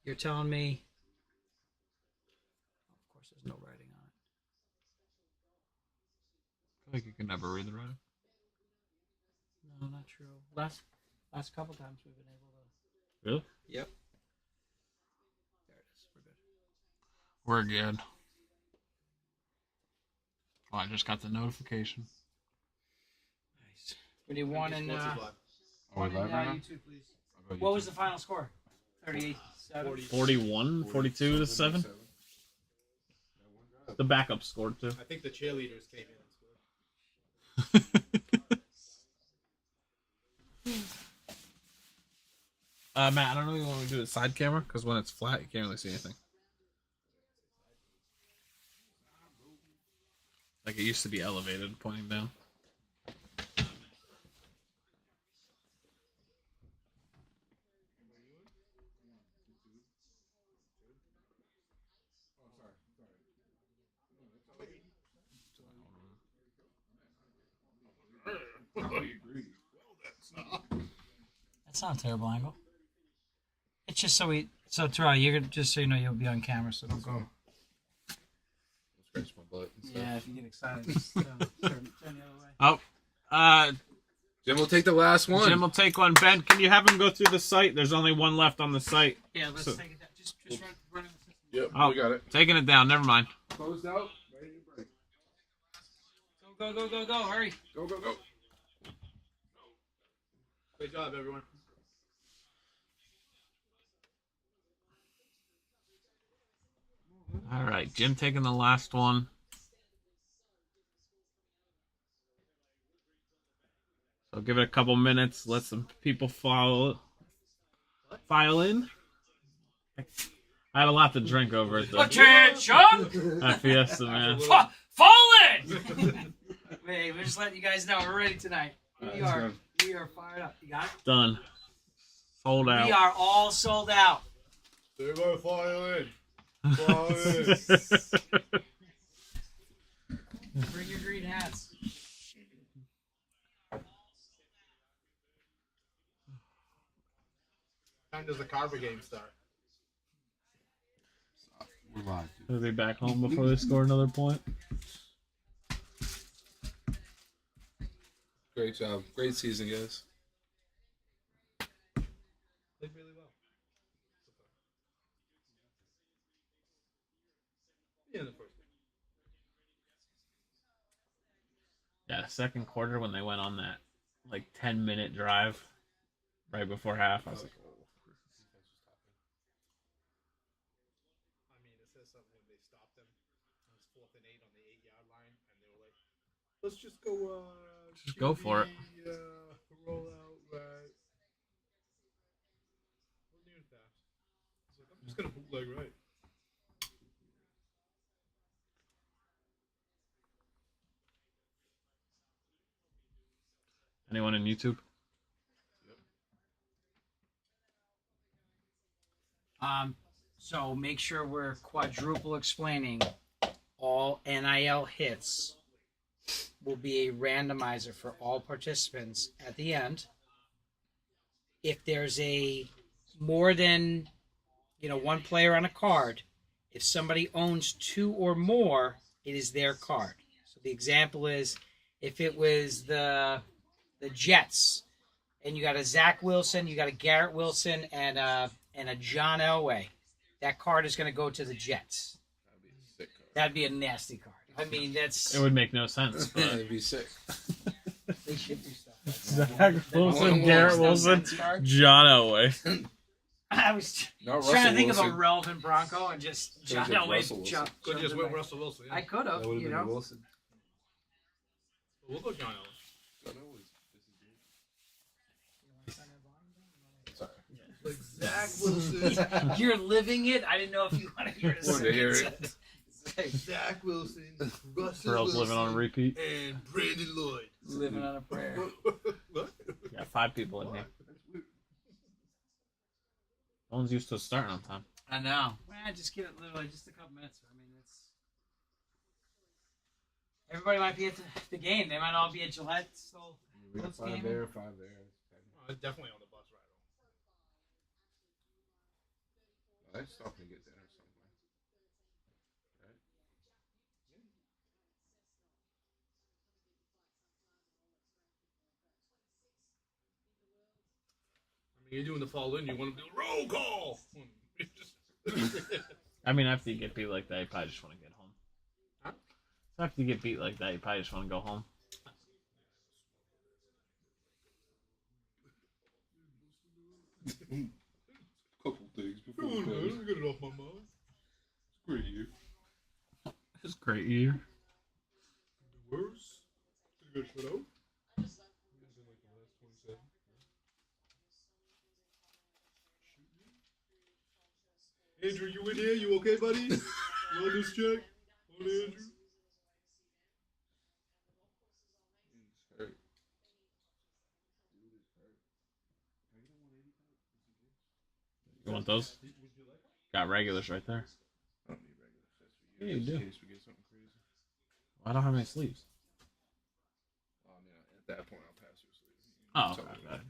you're telling me. Of course, there's no writing on it. I feel like you can never read the writing. No, not true. Last couple times we've been able to. Really? Yep. There it is. We're good. Oh, I just got the notification. Nice. We need one in YouTube, please. What was the final score? 38-7. 41, 42 to 7. The backup scored too. I think the cheerleaders came in and scored. Matt, I don't know if you want me to do a side camera because when it's flat, you can't really see anything. Like it used to be elevated, pointing down. That's not a terrible angle. It's just so Terrell, you're gonna just so you know you'll be on camera, so don't go. Scratch my butt and stuff. Yeah, if you get excited, just turn the other way. Oh, Jim will take the last one. Jim will take one. Ben, can you have him go through the site? There's only one left on the site. Yeah, let's So- take it down. Just run in the system. Yep, Oh. we got it. Taking it down. Never mind. Closed out. Ready to break. Go! Hurry! Go. Great job, everyone. All right, Jim taking the last one. So give it a couple minutes. Let some people file in. I had a lot to drink over at the Attention! Fiesta, man. Fall in! Wait, we're just letting you guys know we're ready tonight. We are fired up. You got it? Done. Sold We out. are all sold out. Everybody file in. Bring your green hats. Time does the Carver game start? We're live. They'll be back home before they score another point. Great job. Great season, guys. Played really well. Yeah, in the first game. Yeah, second quarter when they went on that like 10-minute drive right before half, I was like, oh. I mean, it says something when they stopped them. It was 4th and 8 on the 8-yard line, and they were like, "Let's just go." Just go for it. Roll out right. What news that? He's like, "I'm just gonna bootleg right." Anyone in YouTube? So make sure we're quadruple explaining all NIL hits will be a randomizer for all participants at the end. If there's a more than one player on a card, if somebody owns 2 or more, it is their card. So the example is if it was the Jets and you got a Zach Wilson, you got a Garrett Wilson, and a John Elway, that card is going to go to the Jets. That'd be a sick card. That'd be a nasty card. I mean, that's... It would make no sense. But That'd be sick. They should do stuff like that. Zach Wilson, Garrett Wilson, John Elway. I was Not trying to think Russell of a Wilson. relevant Bronco and just John Could've Elway Russell Wilson. jumped. Could just went Russell Wilson. Yeah. I could have, That would have you been know. Wilson. We'll go John Elway. Sorry. Like Zach Wilson. You're living it. I didn't know if you wanted to hear Wanted to hear it. Zach Wilson. Russell Terrell's living on a repeat. and Brandon Lloyd. Living on a prayer. What? Yeah, 5 people in here. No one's used to starting on time. I know. Well, just give it literally just a couple minutes. I mean, it's everybody might be at the game. They might all be at Gillette. So We got What's 5 gaming? there, 5 there. Definitely on the bus ride home. Nice. stopping to get dinner somewhere. Right? I mean, you're doing the fall in. You want to do a roll call. I mean, after you get beat like that, you probably just want to get home. Huh? So after you get beat like that, you probably just want to go home. Couple things before Come on, bed. man. Get it off my mind. It's great year. It's a great year. The worst. Pretty good show. Andrew, you in here? You okay, buddy? You on this check? On Andrew? It's hurt. You want those? Got regulars right there. I don't need regular sets for Yeah, you. you do. In case we get something crazy. I don't have any sleeves. Oh, I mean, at that point, I'll pass you a sleeve. Oh, Tell okay. me. Got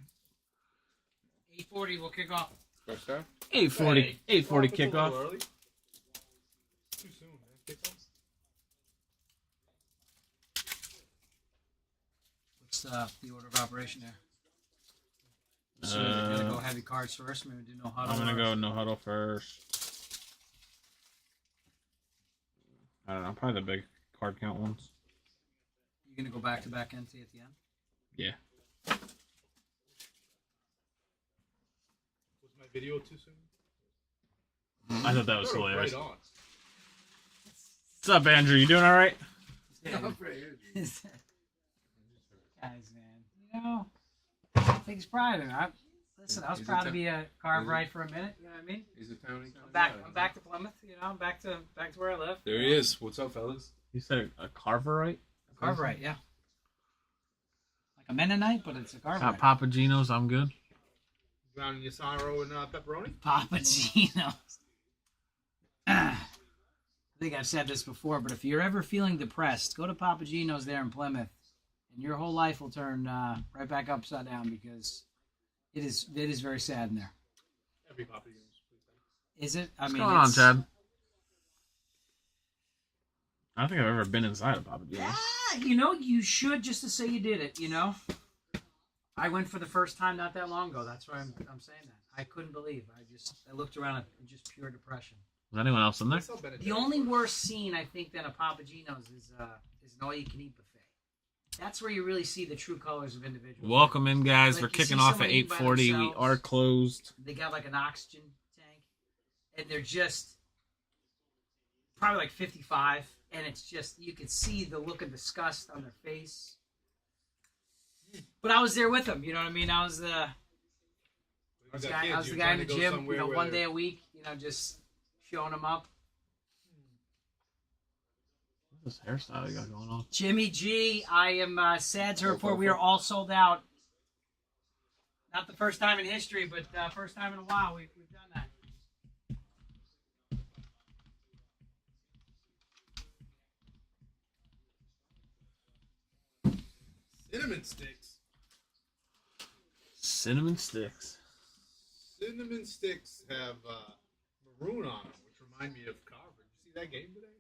it. 8:40. We'll kick off. First half? 8:40. Hey, 8:40 it's a little kickoff. early. Too soon, man. Kickoff. What's the order of operation there? So we're gonna go heavy cards first. Maybe do no huddle. I'm gonna go no huddle first. I don't know, probably the big card count ones. You're gonna go back to back empty at the end. Yeah. Was my video too soon? I thought that was Sort of hilarious. Right on. What's up, Andrew? You doing all right? Guys, man, you know, takes pride in it. Listen, I was He's proud a to be a carve right for a minute. You know what I mean? He's a townie. I'm back to Plymouth. You know, I'm back to where I live. There he is. What's up, fellas? You said a carver, right? Carve right, yeah. Like a Mennonite, but it's a carve Got right. Papa Gino's. I'm good. Drowning your sorrow in pepperoni? Papa Gino's. I think I've said this before, but if you're ever feeling depressed, go to Papa Gino's there in Plymouth, and your whole life will turn right back upside down because it is very sad in there. Every Papa John's. Is it? I What's mean, going on, it's- Chad? I don't think I've ever been inside of Papa Gino's. Yeah, you know, you should just to say you did it. You know, I went for the first time not that long ago. That's why I'm saying that. I couldn't believe. I looked around in just pure depression. Was anyone else in there? The only worse scene I think than a Papa Gino's is an all-you-can-eat buffet. That's where you really see the true colors of individuals. Welcome in, guys. Like, We're you see kicking off someone at eating by 8:40. We themselves. are closed. They got like an oxygen tank, and they're just probably like 55, and it's just you can see the look of disgust on their face. But I was there with them, you know what I mean? I was the guy in the gym, you know, one day a week, you know, just showing them up. What's this hairstyle you got going on? Jimmy G, I am sad to report we are all sold out. Not the first time in history, but first time in a while we've done that. Cinnamon sticks. Cinnamon sticks. Cinnamon sticks have maroon on them, which remind me of Carver. Did you see that game today?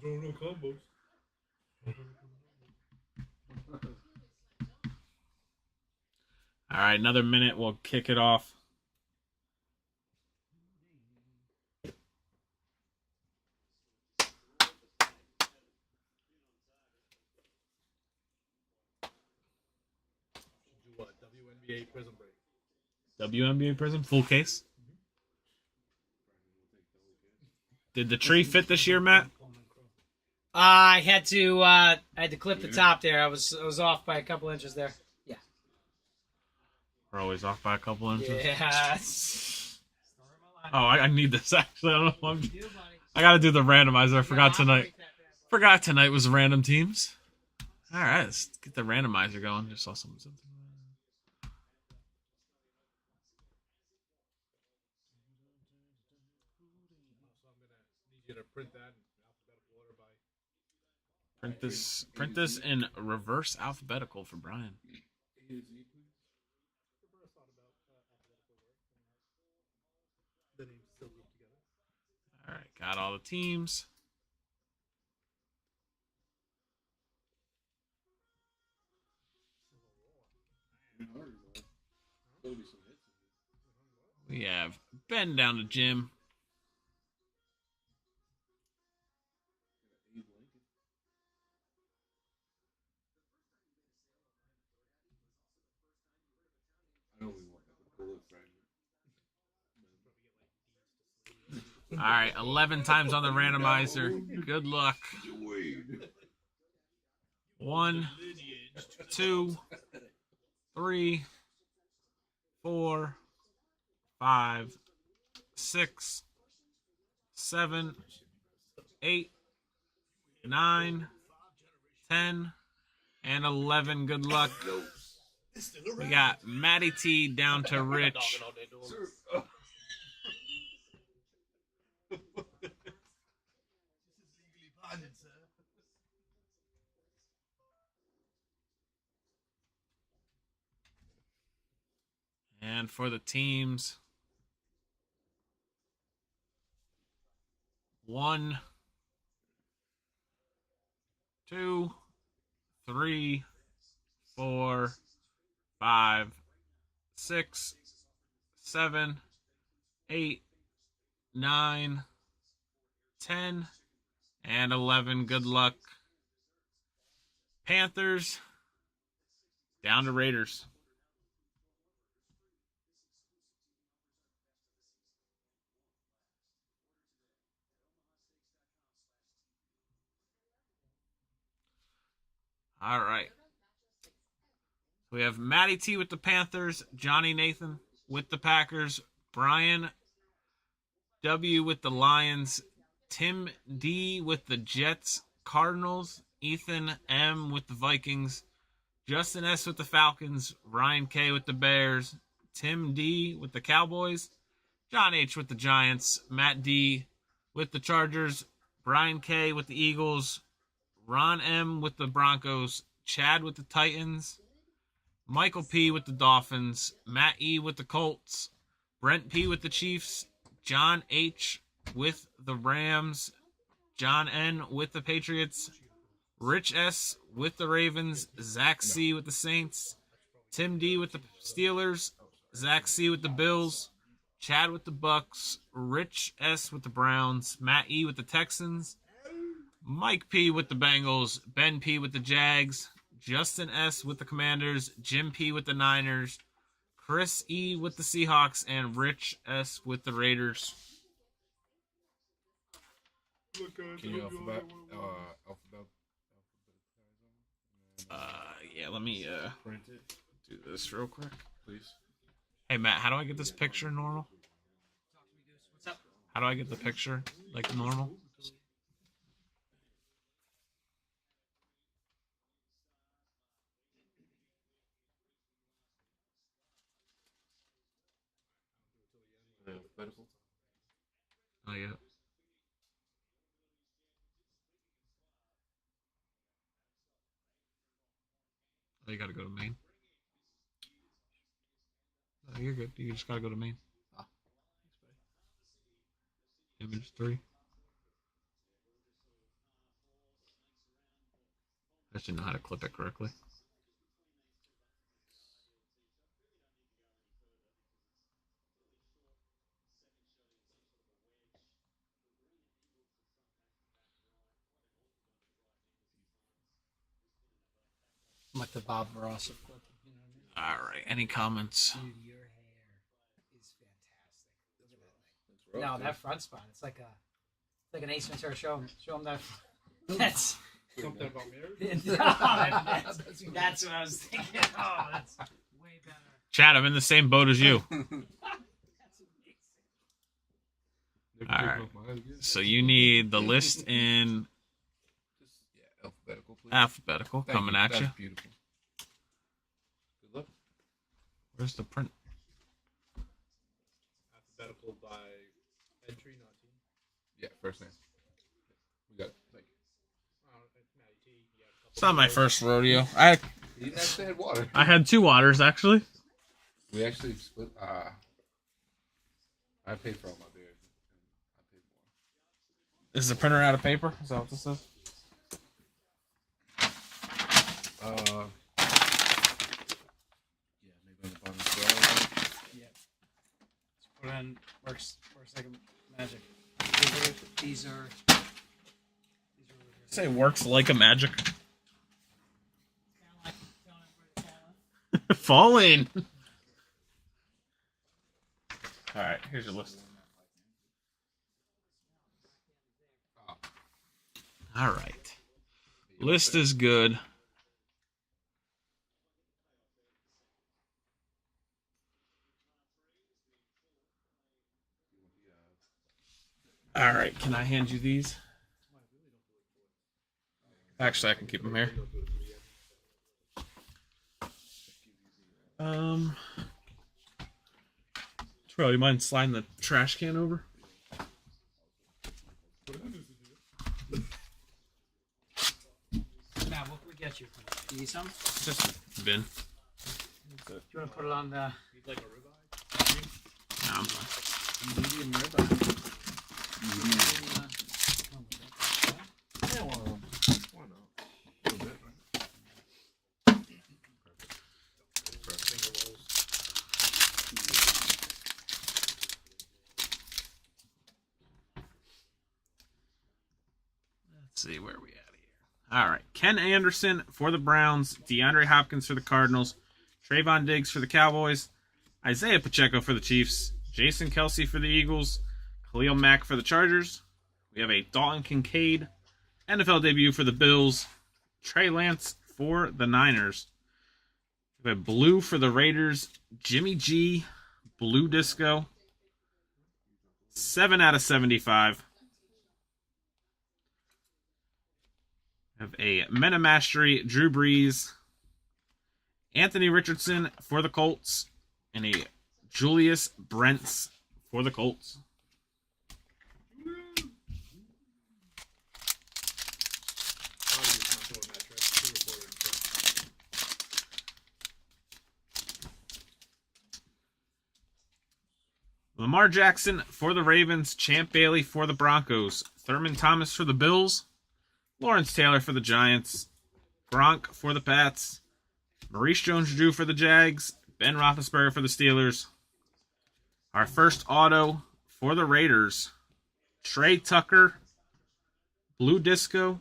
No combos. All right, another minute. We'll kick it off. Do what? WNBA prison break. WNBA prison, full case. Did the tree fit this year, Matt? I had to clip the top there. I was off by a couple inches there. Yeah. We're always off by a couple inches. Yes. Oh, I need this actually. I don't know. I got to do the randomizer. I forgot tonight. Forgot tonight was random teams. All right, let's get the randomizer going. Just saw something. So I'm gonna need you to print that in alphabetical order by Print this in reverse alphabetical for Brian. Roberta thought about alphabetical work. The names still group together. All right, got all the teams. We have Ben down to Jim. All right, 11 times on the randomizer. Good luck. 1, 2, 3, 4, 5, 6, 7, 8, 9, 10, and 11. Good luck. We got Matty T down to Rich. And for the teams, 1, 2, 3, 4, 5, 6, 7, 8, 9, 10, and 11. Good luck. Panthers down to Raiders. All right. We have Matty T with the Panthers, Johnny Nathan with the Packers, Brian W with the Lions, Tim D with the Jets, Cardinals, Ethan M with the Vikings, Justin S with the Falcons, Ryan K with the Bears, Tim D with the Cowboys, John H with the Giants, Matt D with the Chargers, Brian K with the Eagles, Ron M with the Broncos, Chad with the Titans, Michael P with the Dolphins, Matt E with the Colts, Brent P with the Chiefs, John H with the Rams, John N with the Patriots, Rich S with the Ravens, Zach C with the Saints, Tim D with the Steelers, Zach C with the Bills, Chad with the Bucks, Rich S with the Browns, Matt E with the Texans, Mike P with the Bengals, Ben P with the Jags, Justin S with the Commanders, Jim P with the Niners, Chris E with the Seahawks, and Rich S with the Raiders. Can you alphabet? Yeah, let me Print it, do this real quick. please. Hey, Matt, how do I get this picture normal? What's up? How do I get the picture like normal? Alphabetical. Oh, yeah. Oh, you gotta go to main. No, you're good. You just gotta go to main. Ah. Image 3. I just didn't know how to clip it correctly. I'm like the Bob Ross of clip. You know what I mean? All right. Any comments? Dude, your hair is fantastic. Look at that thing. No, that front spot. It's like an Ace Ventura. Show him that. That's Something about marriage? that's what I was thinking. Oh, that's way better. Chad, I'm in the same boat as you. That's amazing. All right. So you need the list in Yeah, alphabetical, please. alphabetical Thank coming you. at That's you. beautiful. Good luck. Where's the print? Alphabetical by entry, not team. Yeah, first name. We got it. Thank you. It's Matty T. not my first rodeo. He actually had water. I had 2 waters actually. We actually split. I paid for all my beers. I paid more. Is the printer out of paper? Is that what this is? Yeah, maybe on the bottom side. Yeah. Let's put in works like magic. These are Say works like a magic. Falling. All right, here's your list. All right, list is good. All right, can I hand you these? Actually, I can keep them here. Terrell, you mind sliding the trash can over? Matt, what can we get you? You need some? Just bin. Do you want to put it on the? You'd like a ribeye? No, I'm fine. Medium ribeye. Yeah, why not? A little bit, right? Perfect. Finger rolls. Let's see where we at here. All right, Ken Anderson for the Browns, DeAndre Hopkins for the Cardinals, Trayvon Diggs for the Cowboys, Isaiah Pacheco for the Chiefs, Jason Kelsey for the Eagles, Khalil Mack for the Chargers. We have a Dalton Kincaid NFL debut for the Bills, Trey Lance for the Niners. We have Blue for the Raiders, Jimmy G, Blue Disco, 7 out of 75. We have a Meta Mastery, Drew Brees, Anthony Richardson for the Colts, and a Julius Brents for the Colts. Lamar Jackson for the Ravens, Champ Bailey for the Broncos, Thurman Thomas for the Bills, Lawrence Taylor for the Giants, Gronk for the Pats, Maurice Jones-Drew for the Jags, Ben Roethlisberger for the Steelers. Our first auto for the Raiders, Trey Tucker, Blue Disco,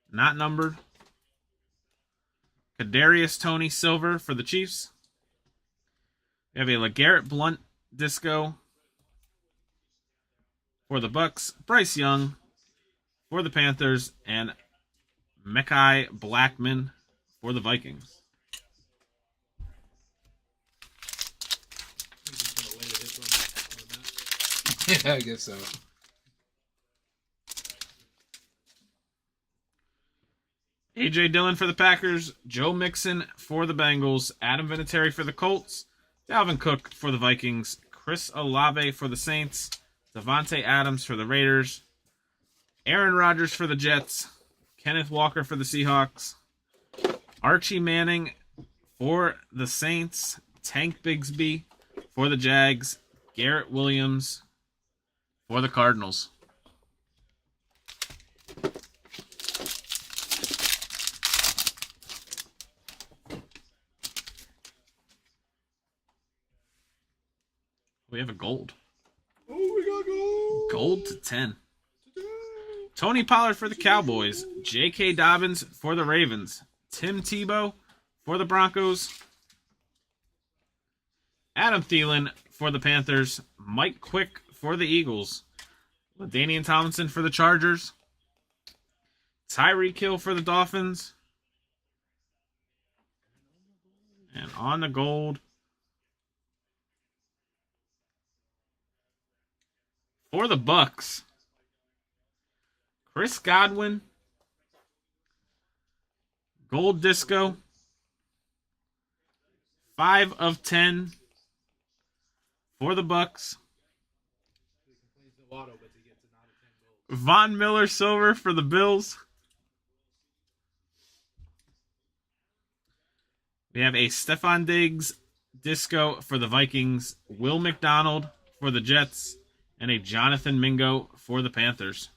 not numbered. Kadarius Toney Silver for the Chiefs. We have a LeGarrette Blount Disco for the Bucks, Bryce Young for the Panthers, and Mekhi Blackman for the Vikings. Yeah, I guess so. A.J. Dillon for the Packers, Joe Mixon for the Bengals, Adam Vinatieri for the Colts, Dalvin Cook for the Vikings, Chris Olave for the Saints, Devontae Adams for the Raiders, Aaron Rodgers for the Jets, Kenneth Walker for the Seahawks, Archie Manning for the Saints, Tank Bigsby for the Jags, Garrett Williams for the Cardinals. We have a gold. Oh, we got Gold to 10. Tony Pollard for the Cowboys. J.K. Dobbins for the Ravens. Tim Tebow for the Broncos. Adam Thielen for the Panthers. Mike Quick for the Eagles. LaDainian Tomlinson for the Chargers. Tyreek Hill for the Dolphins. And on the gold, for the Bucks, Chris Godwin, Gold Disco, 5 of 10 for the Bucks. Von Miller Silver for the Bills. We have a Stephon Diggs Disco for the Vikings, Will McDonald for the Jets, and a Jonathan Mingo for the Panthers.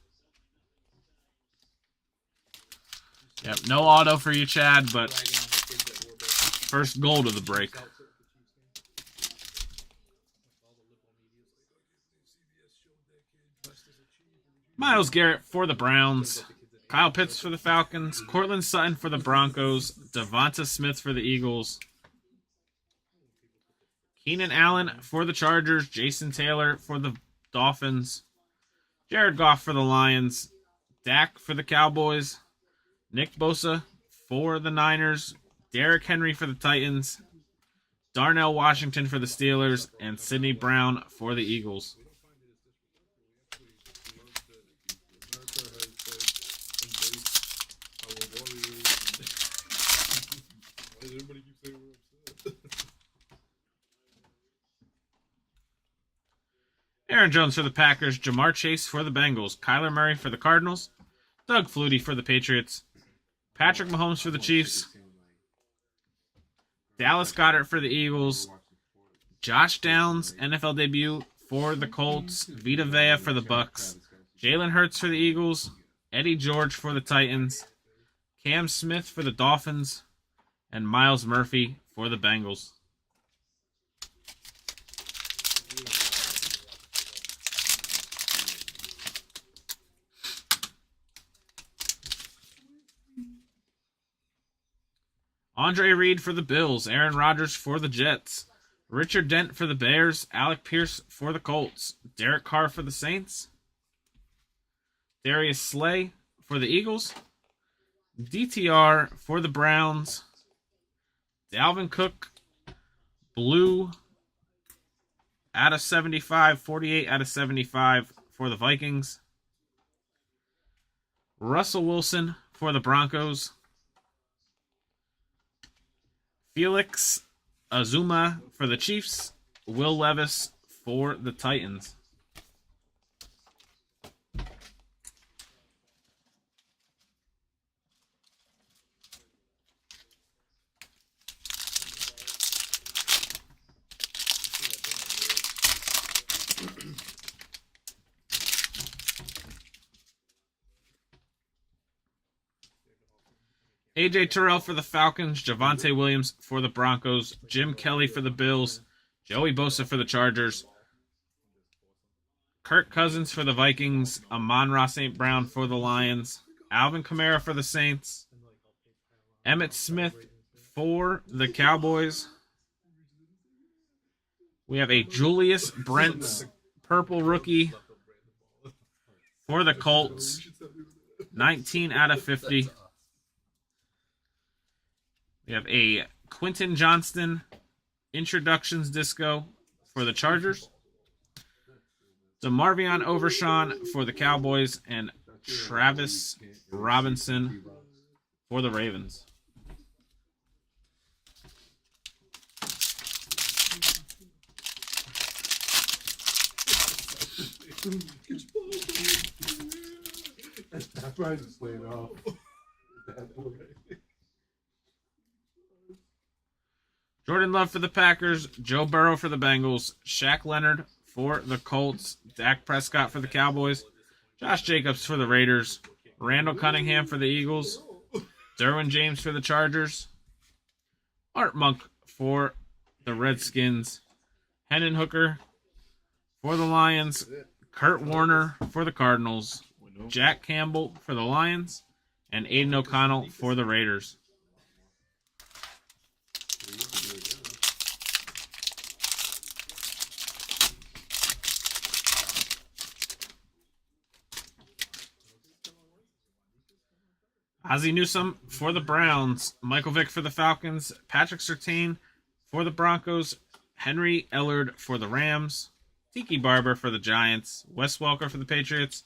Yep, no auto for you, Chad, but first gold of the break. Myles Garrett for the Browns, Kyle Pitts for the Falcons, Cortland Sutton for the Broncos, Devonta Smith for the Eagles, Keenan Allen for the Chargers, Jason Taylor for the Dolphins, Jared Goff for the Lions, Dak for the Cowboys, Nick Bosa for the Niners, Derrick Henry for the Titans, Darnell Washington for the Steelers, and Sidney Brown for the Eagles. Aaron Jones for the Packers, Jamar Chase for the Bengals, Kyler Murray for the Cardinals, Doug Flutie for the Patriots, Patrick Mahomes for the Chiefs, Dallas Goedert for the Eagles, Josh Downs, NFL debut for the Colts, Vita Vea for the Bucks, Jalen Hurts for the Eagles, Eddie George for the Titans, Cam Smith for the Dolphins, and Miles Murphy for the Bengals. Andre Reed for the Bills, Aaron Rodgers for the Jets, Richard Dent for the Bears, Alec Pierce for the Colts, Derek Carr for the Saints, Darius Slay for the Eagles, DTR for the Browns, Dalvin Cook, blue out of 75, 48 out of 75 for the Vikings, Russell Wilson for the Broncos, Felix Azuma for the Chiefs, Will Levis for the Titans. AJ Terrell for the Falcons, Javonte Williams for the Broncos, Jim Kelly for the Bills, Joey Bosa for the Chargers, Kirk Cousins for the Vikings, Amon-Ra St. Brown for the Lions, Alvin Kamara for the Saints, Emmitt Smith for the Cowboys. We have a Julius Brents purple rookie for the Colts, 19 out of 50. We have a Quentin Johnston introductions disco for the Chargers, DeMarvion Overshawn for the Cowboys, and Travis Robinson for the Ravens. I'm trying to play it off. Jordan Love for the Packers, Joe Burrow for the Bengals, Shaq Leonard for the Colts, Dak Prescott for the Cowboys, Josh Jacobs for the Raiders, Randall Cunningham for the Eagles, Derwin James for the Chargers, Art Monk for the Redskins, Hendon Hooker for the Lions, Kurt Warner for the Cardinals, Jack Campbell for the Lions, and Aiden O'Connell for the Raiders. Ozzie Newsome for the Browns, Michael Vick for the Falcons, Patrick Surtain for the Broncos, Henry Ellard for the Rams, Tiki Barber for the Giants, Wes Welker for the Patriots,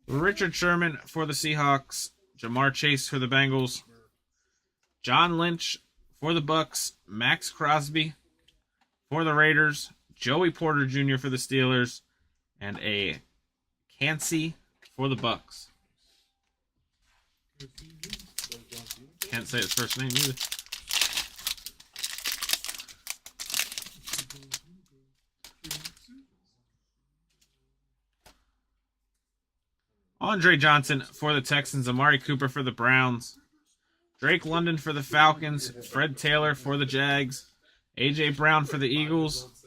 Richard Sherman for the Seahawks, Jamar Chase for the Bengals, John Lynch for the Bucks, Max Crosby for the Raiders, Joey Porter Jr. for the Steelers, and a Cansey for the Bucks. Can't say his first name either. Andre Johnson for the Texans. Amari Cooper for the Browns. Drake London for the Falcons. Fred Taylor for the Jags. A.J. Brown for the Eagles.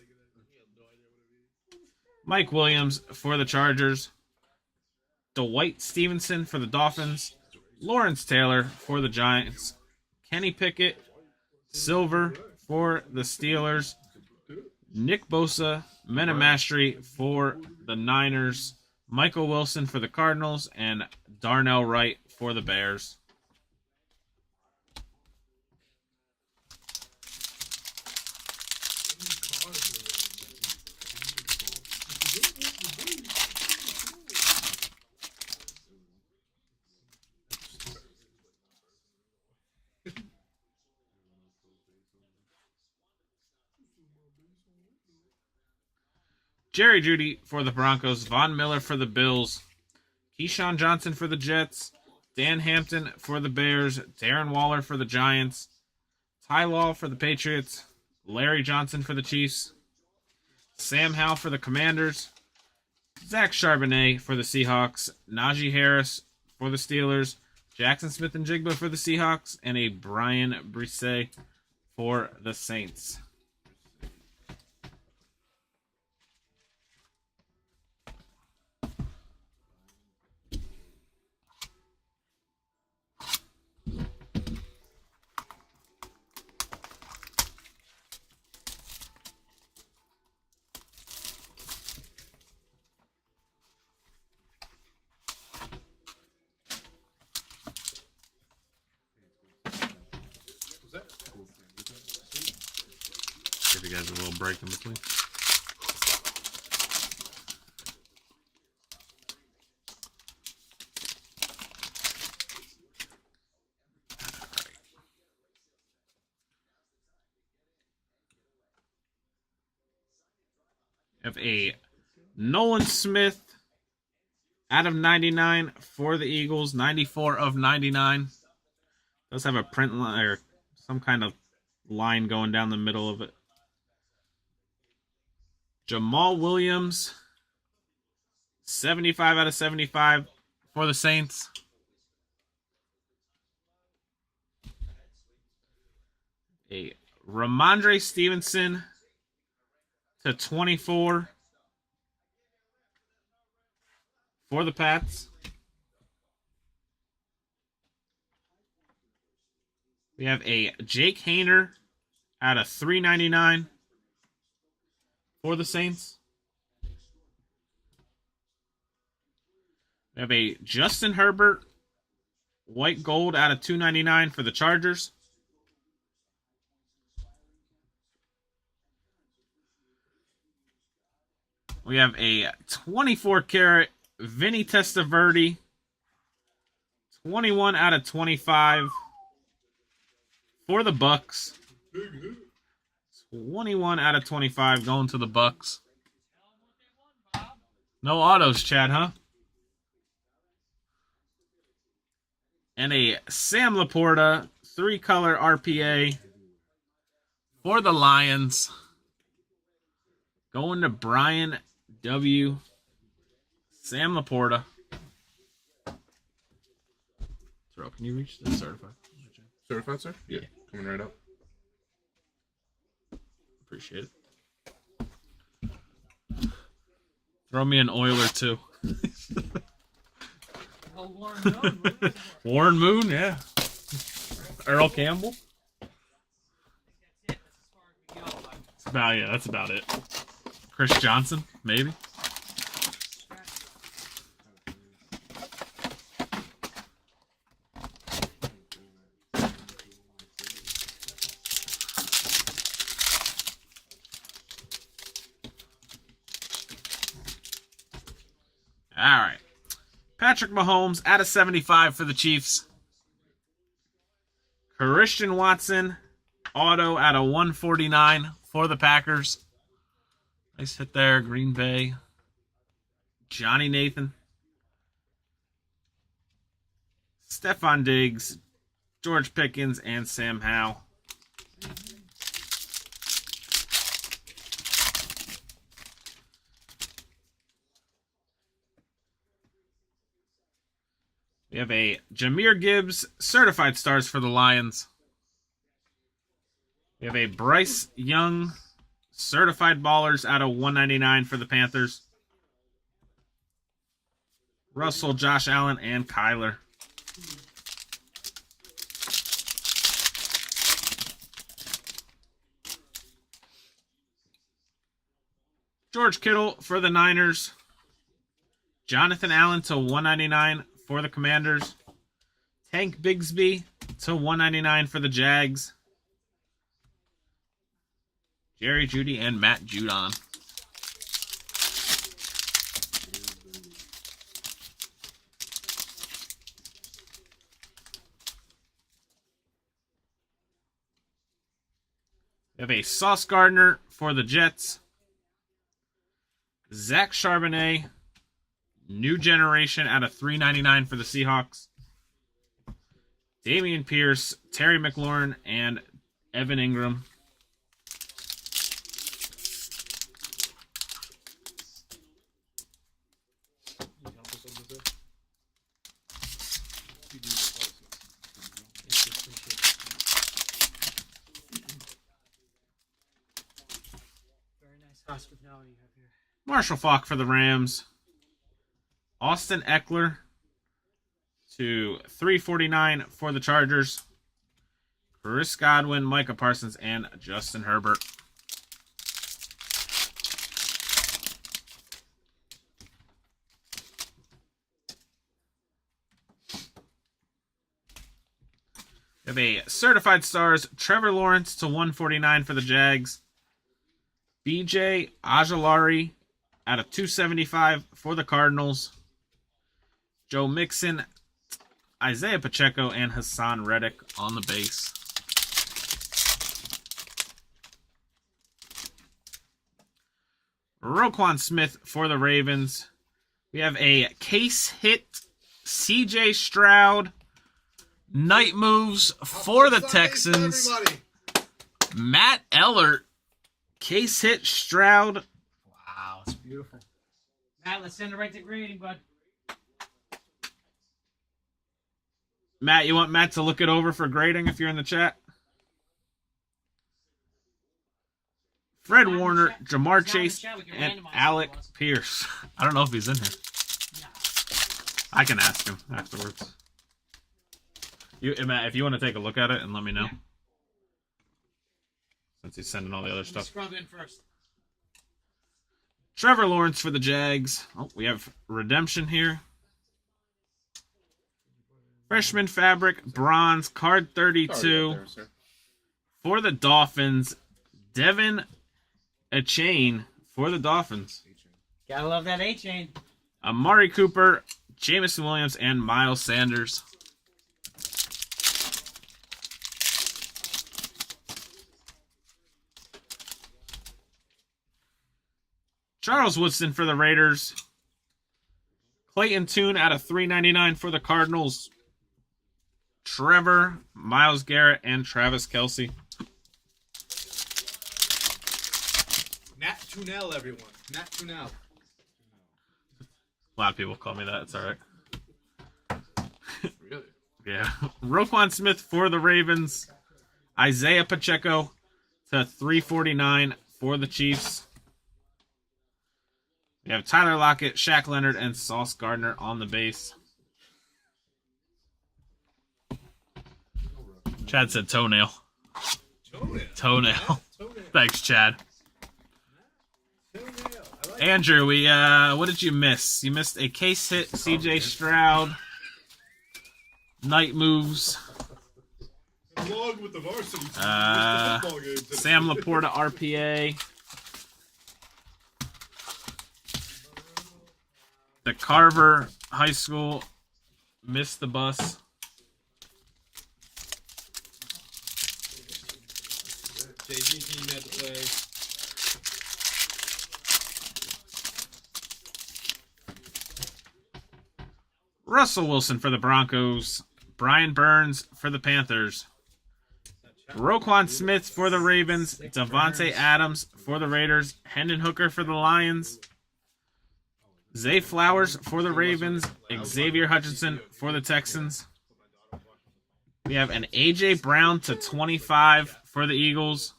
Mike Williams for the Chargers. Dwight Stevenson for the Dolphins. Lawrence Taylor for the Giants. Kenny Pickett, Silver for the Steelers. Nick Bosa, Menamastri for the Niners. Michael Wilson for the Cardinals. And Darnell Wright for the Bears. Jerry Jeudy for the Broncos. Von Miller for the Bills. Keyshawn Johnson for the Jets. Dan Hampton for the Bears. Darren Waller for the Giants. Ty Law for the Patriots. Larry Johnson for the Chiefs. Sam Howell for the Commanders. Zach Charbonnet for the Seahawks. Najee Harris for the Steelers. Jackson Smith and Jigba for the Seahawks. And a Brian Brisset for the Saints. Give you guys a little break in between. Have a Nolan Smith out of 99 for the Eagles. 94 of 99. Does have a print line or some kind of line going down the middle of it. Jamal Williams, 75 out of 75 for the Saints. A Ramondre Stevenson to 24 for the Pats. We have a Jake Haener out of 399 for the Saints. We have a Justin Herbert white gold out of 299 for the Chargers. We have a 24 karat Vinny Testaverde 21 out of 25 for the Bucks. 21 out of 25 going to the Bucks. No autos, Chad, huh? And a Sam Laporta 3-color RPA for the Lions. Going to Brian W. Sam Laporta. Throw, can you reach the certified? Certified, sir? Yeah. Coming right up. Appreciate it. Throw me an Oiler, too. Warren Moon, yeah. Earl Campbell. That's about it. Chris Johnson, maybe. All right. Patrick Mahomes out of 75 for the Chiefs. Christian Watson, auto out of 149 for the Packers. Nice hit there, Green Bay. Johnny Nathan. Stephon Diggs, George Pickens, and Sam Howell. We have a Jahmyr Gibbs, certified stars for the Lions. We have a Bryce Young, certified ballers out of 199 for the Panthers. Russell, Josh Allen, and Kyler. George Kittle for the Niners. Jonathan Allen to 199 for the Commanders. Tank Bigsby to 199 for the Jags. Jerry Jeudy and Matt Judon. We have a Sauce Gardner for the Jets. Zach Charbonnet, new generation out of 399 for the Seahawks. Damian Pierce, Terry McLaurin, and Evan Ingram. Very nice hospitality you have here. Marshall Faulk for the Rams. Austin Eckler to 349 for the Chargers. Chris Godwin, Micah Parsons, and Justin Herbert. We have a certified stars, Trevor Lawrence to 149 for the Jags. BJ Ojulari out of 275 for the Cardinals. Joe Mixon, Isaiah Pacheco, and Hassan Reddick on the base. Roquan Smith for the Ravens. We have a case hit, CJ Stroud. Night moves for the Texans. Matt Ellert. Case hit, Stroud. Wow, it's beautiful. Matt, let's send it right to grading, bud. Matt, you want Matt to look it over for grading if you're in the chat? Fred Warner, Jamar Chase, and Alec Pierce. I don't know if he's in here. I can ask him afterwards. Matt, if you want to take a look at it and let me know. Since he's sending all the other stuff. Scrub in first. Trevor Lawrence for the Jags. Oh, we have redemption here. Freshman fabric, bronze, card 32. For the Dolphins, Devin Achane for the Dolphins. Gotta love that A-chain. Amari Cooper, Jamison Williams, and Miles Sanders. Charles Woodson for the Raiders. Clayton Tune out of 399 for the Cardinals. Trevor, Myles Garrett, and Travis Kelce. Nat Tunel, everyone. Nat Tunel. A lot of people call me that. It's all right. Really? Yeah. Roquan Smith for the Ravens. Isaiah Pacheco to 349 for the Chiefs. We have Tyler Lockett, Shaq Leonard, and Sauce Gardner on the base. Chad said toenail. Toenail. Thanks, Chad. Andrew, what did you miss? You missed a case hit, CJ Stroud. Night moves. Along with the varsity Sam Laporta, RPA. The Carver High School missed the bus. JV team had to play. Russell Wilson for the Broncos. Brian Burns for the Panthers. Roquan Smith for the Ravens. Devontae Adams for the Raiders. Hendon Hooker for the Lions. Zay Flowers for the Ravens. Xavier Hutchinson for the Texans. We have an A.J. Brown to 25 for the Eagles.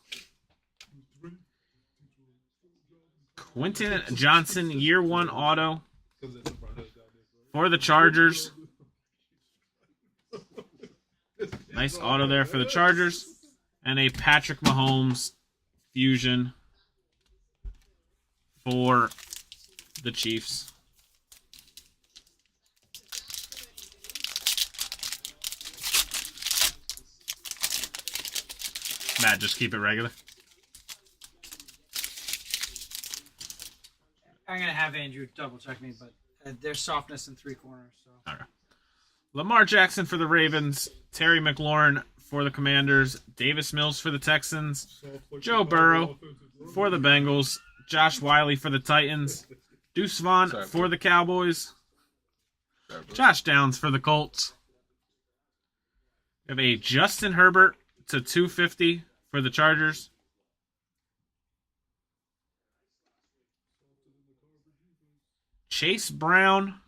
Quentin Johnson, year 1 auto for the Chargers. Nice auto there for the Chargers. And a Patrick Mahomes fusion for the Chiefs. Matt, just keep it regular. I'm gonna have Andrew double check me, but there's softness in 3 corners. So. All right. Lamar Jackson for the Ravens. Terry McLaurin for the Commanders. Davis Mills for the Texans. Joe Burrow for the Bengals. Josh Wiley for the Titans. Deuce Vaughn for the Cowboys. Josh Downs for the Colts. We have a Justin Herbert to 250 for the Chargers. Chase Brown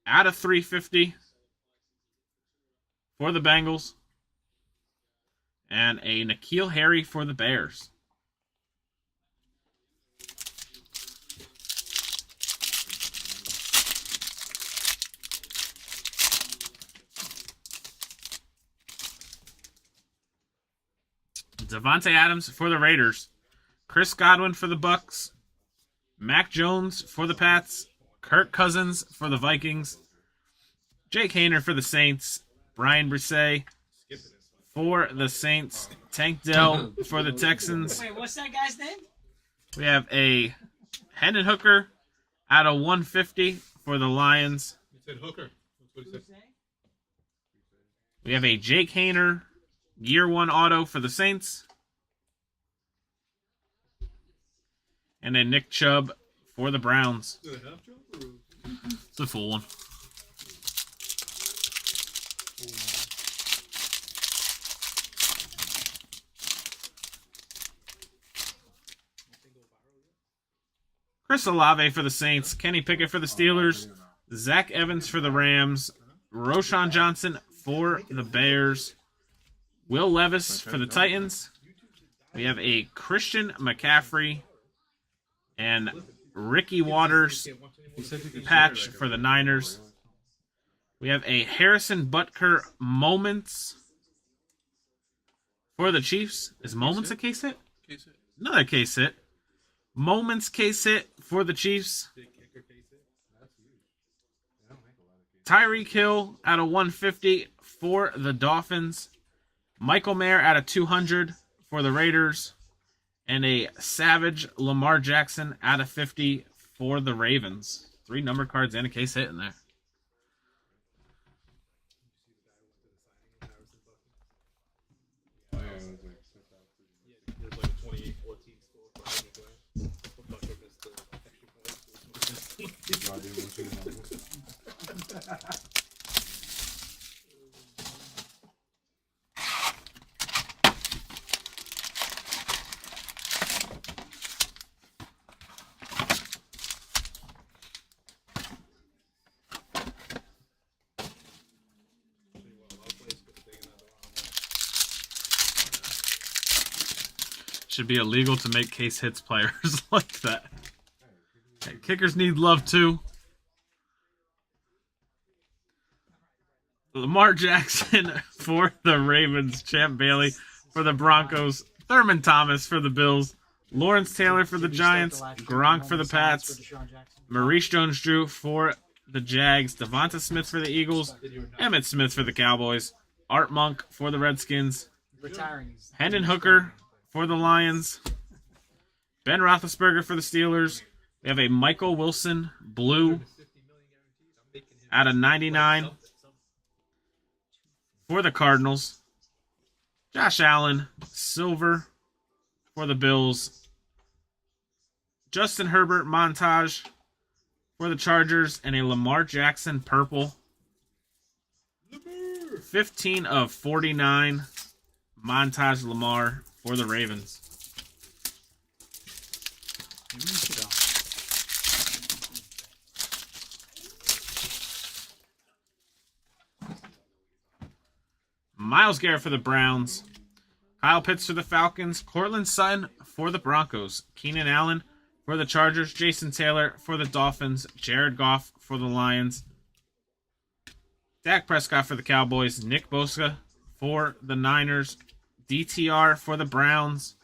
out of 350 for the Bengals. And a N'Keal Harry for the Bears. Devontae Adams for the Raiders. Chris Godwin for the Bucks. Mac Jones for the Pats. Kirk Cousins for the Vikings. Jake Haener for the Saints. Brian Brisset for the Saints. Tank Dell for the Texans. Wait, what's that guy's name? We have a Hendon Hooker out of 150 for the Lions. He said Hooker. That's what he said. We have a Jake Haener year 1 auto for the Saints. And a Nick Chubb for the Browns. Is it a half jump or? It's a full one. Chris Olave for the Saints. Kenny Pickett for the Steelers. Zach Evans for the Rams. Roshan Johnson for the Bears. Will Levis for the Titans. We have a Christian McCaffrey and Ricky Waters patch for the Niners. We have a Harrison Butker Moments for the Chiefs. Is Moments a case hit? Another case hit. Moments case hit for the Chiefs. Tyreek Hill out of 150 for the Dolphins. Michael Mayer out of 200 for the Raiders. And a Savage Lamar Jackson out of 50 for the Ravens. 3 number cards and a case hit in there. There's like a 28-14 score for Butker missed the extra point. Should be illegal to make case hits players like that. Hey, kickers need love too. Lamar Jackson for the Ravens. Champ Bailey for the Broncos. Thurman Thomas for the Bills. Lawrence Taylor for the Giants. Gronk for the Pats. Maurice Jones-Drew for the Jags. Devonta Smith for the Eagles. Emmitt Smith for the Cowboys. Art Monk for the Redskins. Retiring. Hendon Hooker for the Lions. Ben Roethlisberger for the Steelers. We have a Michael Wilson blue out of 99 for the Cardinals. Josh Allen silver for the Bills. Justin Herbert montage for the Chargers. And a Lamar Jackson purple. 15 of 49 montage Lamar for the Ravens. Myles Garrett for the Browns. Kyle Pitts for the Falcons. Cortland Sutton for the Broncos. Keenan Allen for the Chargers. Jason Taylor for the Dolphins. Jared Goff for the Lions. Dak Prescott for the Cowboys. Nick Bosa for the Niners. DTR for the Browns.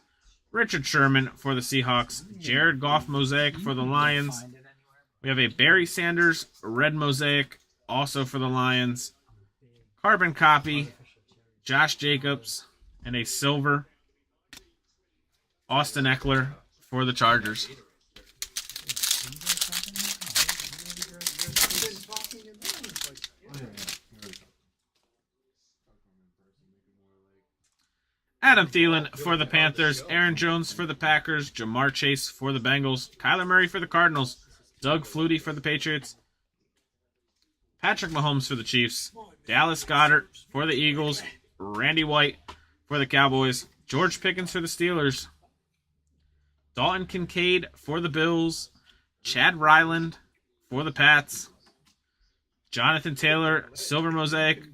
Richard Sherman for the Seahawks. Jared Goff mosaic for the Lions. We have a Barry Sanders red mosaic also for the Lions. Carbon copy, Josh Jacobs, and a silver Austin Eckler for the Chargers. Adam Thielen for the Panthers, Aaron Jones for the Packers, Jamar Chase for the Bengals, Kyler Murray for the Cardinals, Doug Flutie for the Patriots, Patrick Mahomes for the Chiefs, Dallas Goedert for the Eagles, Randy White for the Cowboys, George Pickens for the Steelers, Dalton Kincaid for the Bills, Chad Ryland for the Pats, Jonathan Taylor, silver mosaic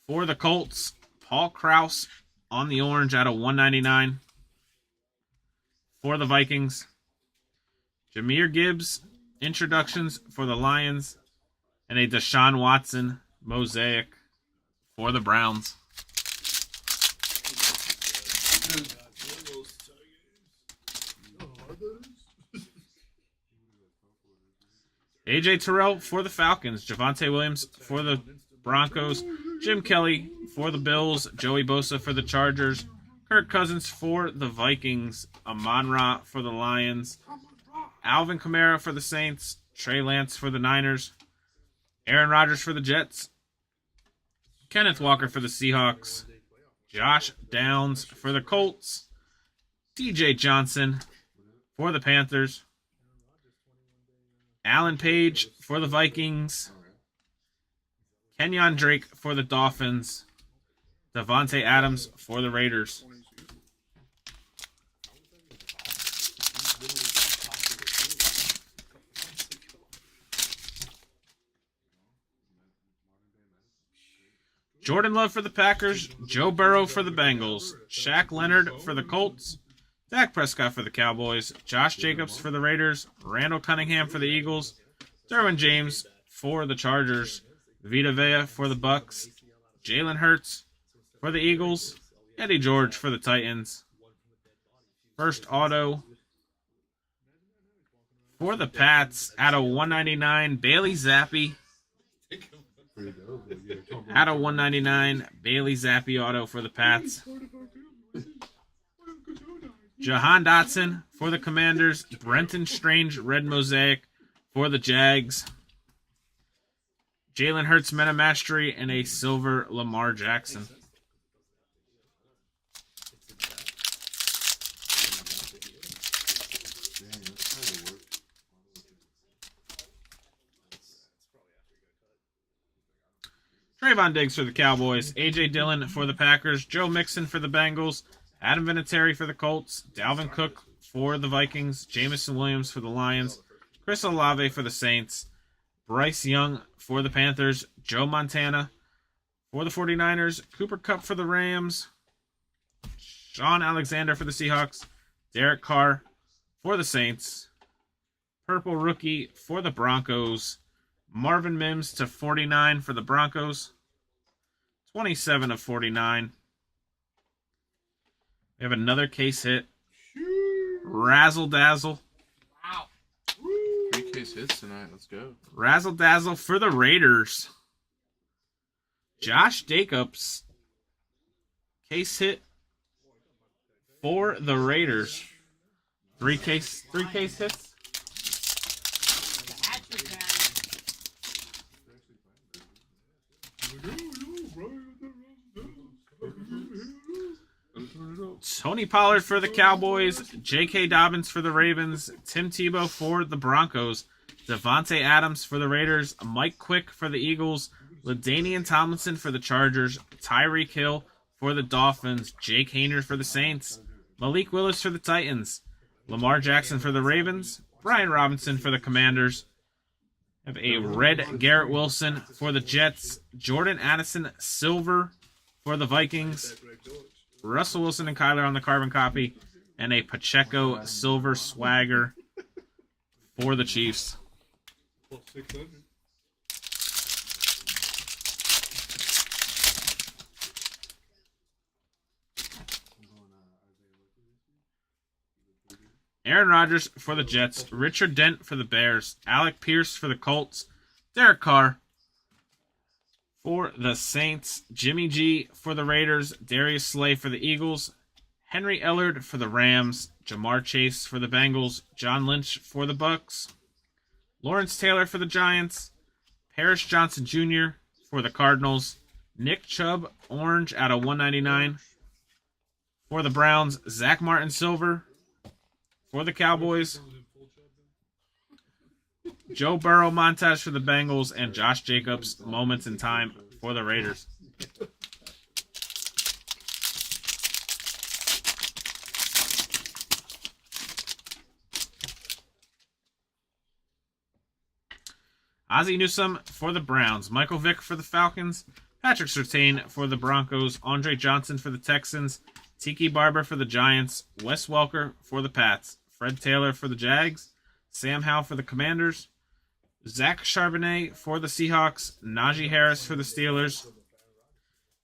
for the Colts, Paul Krause on the orange out of 199 for the Vikings, Jahmyr Gibbs, introductions for the Lions, and a Deshaun Watson mosaic for the Browns. AJ Terrell for the Falcons, Javonte Williams for the Broncos, Jim Kelly for the Bills, Joey Bosa for the Chargers, Kirk Cousins for the Vikings, Amon-Ra for the Lions, Alvin Kamara for the Saints, Trey Lance for the Niners, Aaron Rodgers for the Jets, Kenneth Walker for the Seahawks, Josh Downs for the Colts, DJ Johnson for the Panthers, Alan Page for the Vikings, Kenyon Drake for the Dolphins, Devontae Adams for the Raiders. Jordan Love for the Packers, Joe Burrow for the Bengals, Shaq Leonard for the Colts, Dak Prescott for the Cowboys, Josh Jacobs for the Raiders, Randall Cunningham for the Eagles, Derwin James for the Chargers, Vita Vea for the Bucks, Jalen Hurts for the Eagles, Eddie George for the Titans. First auto for the Pats out of 199, Bailey Zappi. Out of 199, Bailey Zappi auto for the Pats. Jahan Dotson for the Commanders, Brenton Strange red mosaic for the Jags. Jalen Hurts Meta Mastery and a silver Lamar Jackson. Trayvon Diggs for the Cowboys, A.J. Dillon for the Packers, Joe Mixon for the Bengals, Adam Vinatieri for the Colts, Dalvin Cook for the Vikings, Jamison Williams for the Lions, Chris Olave for the Saints, Bryce Young for the Panthers, Joe Montana for the 49ers, Cooper Kupp for the Rams, Sean Alexander for the Seahawks, Derek Carr for the Saints, Purple Rookie for the Broncos, Marvin Mims to 49 for the Broncos, 27 of 49. We have another case hit. Razzle Dazzle. Wow. 3 case hits tonight. Let's go. Razzle Dazzle for the Raiders. Josh Jacobs. Case hit for the Raiders. 3 case hits. Tony Pollard for the Cowboys, J.K. Dobbins for the Ravens, Tim Tebow for the Broncos, Devontae Adams for the Raiders, Mike Quick for the Eagles, LaDainian Tomlinson for the Chargers, Tyreek Hill for the Dolphins, Jake Hayner for the Saints, Malik Willis for the Titans, Lamar Jackson for the Ravens, Brian Robinson for the Commanders. Have a red Garrett Wilson for the Jets, Jordan Addison silver for the Vikings. That Greg George. Russell Wilson and Kyler on the carbon copy. And a Pacheco silver swagger for the Chiefs. Plus 600. Aaron Rodgers for the Jets. Richard Dent for the Bears. Alec Pierce for the Colts. Derek Carr for the Saints. Jimmy G for the Raiders. Darius Slay for the Eagles. Henry Ellard for the Rams. Jamar Chase for the Bengals. John Lynch for the Bucks. Lawrence Taylor for the Giants. Parrish Johnson Jr. for the Cardinals. Nick Chubb, orange out of 199 for the Browns. Zach Martin silver for the Cowboys. Joe Burrow montage for the Bengals, and Josh Jacobs moments in time for the Raiders. Ozzie Newsome for the Browns. Michael Vick for the Falcons. Patrick Surtain for the Broncos. Andre Johnson for the Texans. Tiki Barber for the Giants. Wes Welker for the Pats. Fred Taylor for the Jags. Sam Howell for the Commanders. Zach Charbonnet for the Seahawks. Najee Harris for the Steelers.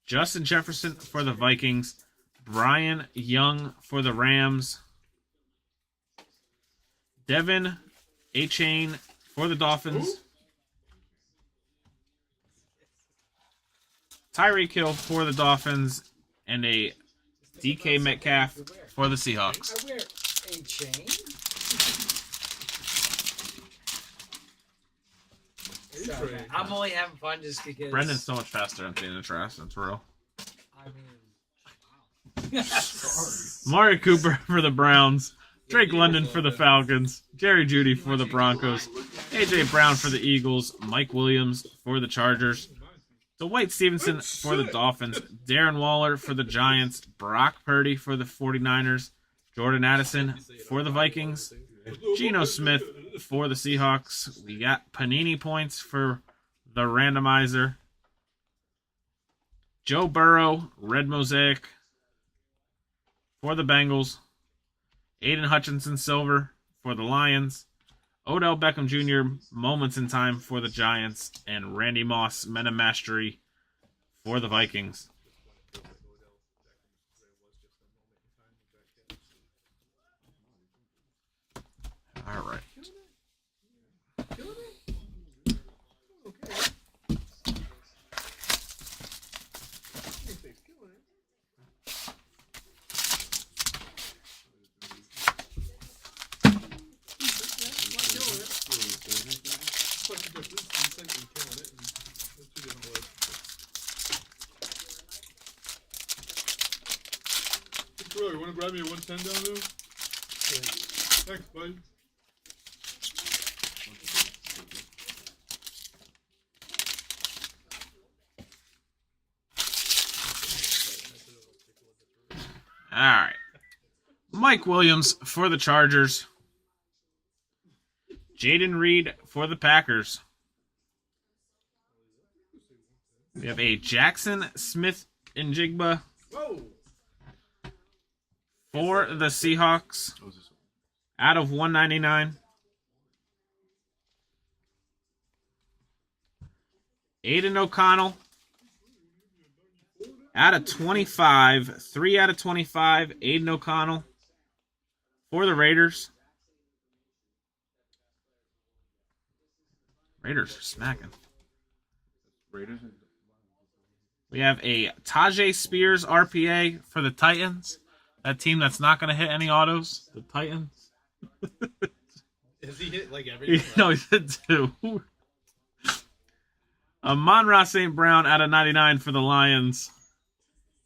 Justin Jefferson for the Vikings. Brian Young for the Rams. Devin Achane for the Dolphins. Tyreek Hill for the Dolphins. And a DK Metcalf for the Seahawks. I wear a chain. So, I'm only having fun just because. Brendan's so much faster on seeing the trash. That's real. I mean, wow. Amari Cooper for the Browns. Drake London for the Falcons. Jerry Jeudy for the Broncos. A.J. Brown for the Eagles. Mike Williams for the Chargers. Dwight Stevenson for the Dolphins. Darren Waller for the Giants. Brock Purdy for the 49ers. Jordan Addison for the Vikings. Geno Smith for the Seahawks. We got Panini points for the randomizer. Joe Burrow, red mosaic for the Bengals. Aiden Hutchinson silver for the Lions. Odell Beckham Jr. moments in time for the Giants. And Randy Moss, Men of Mastery for the Vikings. All right. You want to grab me a 110 down there? Thanks, buddy. All right. Mike Williams for the Chargers. Jaden Reed for the Packers. We have a Jackson Smith and Jigba Whoa! for the Seahawks out of 199. Aiden O'Connell out of 25. 3 out of 25. Aiden O'Connell for the Raiders. Raiders are smacking. Raiders. We have a Tajay Spears RPA for the Titans. That team that's not going to hit any autos. The Titans. Has he hit like everything? No, he hit 2. A Monra St. Brown out of 99 for the Lions.